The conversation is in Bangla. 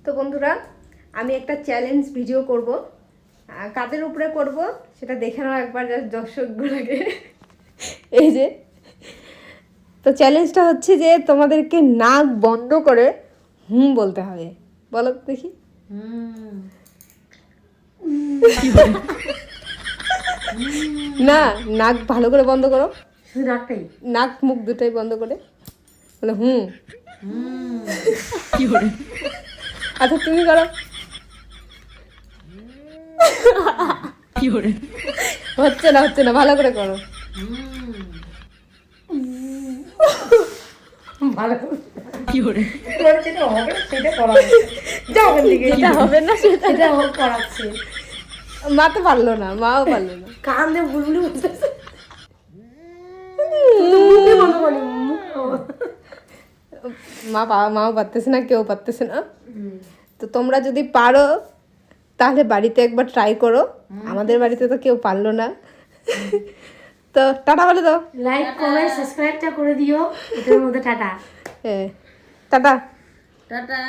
তো বন্ধুরা, আমি একটা চ্যালেঞ্জ ভিডিও করব, কাদের উপরে করব সেটা দেখে নাও একবার দর্শকগুলোকে। এই যে, তো চ্যালেঞ্জটা হচ্ছে যে তোমাদেরকে নাক বন্ধ করে হুম বলতে হবে। বলো তো দেখি। না, নাক ভালো করে বন্ধ করো, শুধু নাকটাই। নাক মুখ দুটোই বন্ধ করে বলে হুম। আচ্ছা তুমি করো। হচ্ছে না, ভালো করে করো। ভালো যেটা হবে সেটা করা যাও ওখান থেকে, যেটা হবে না সেটা সেটা হোক করাচ্ছে। মা তো পারলো না, মাও পারলো না। কান দিয়ে বুলবুলি বলতেছে। মাও পারতেছে না, কেউ পারতেছে না। তো তোমরা যদি পারো তাহলে বাড়িতে একবার ট্রাই করো। আমাদের বাড়িতে তো কেউ পারলো না। তো টাটা বলে দাও। লাইক কমেন্ট সাবস্ক্রাইবটা করে দিও। এটার মধ্যে টাটা হ্যাঁ, টাটা। টাটা।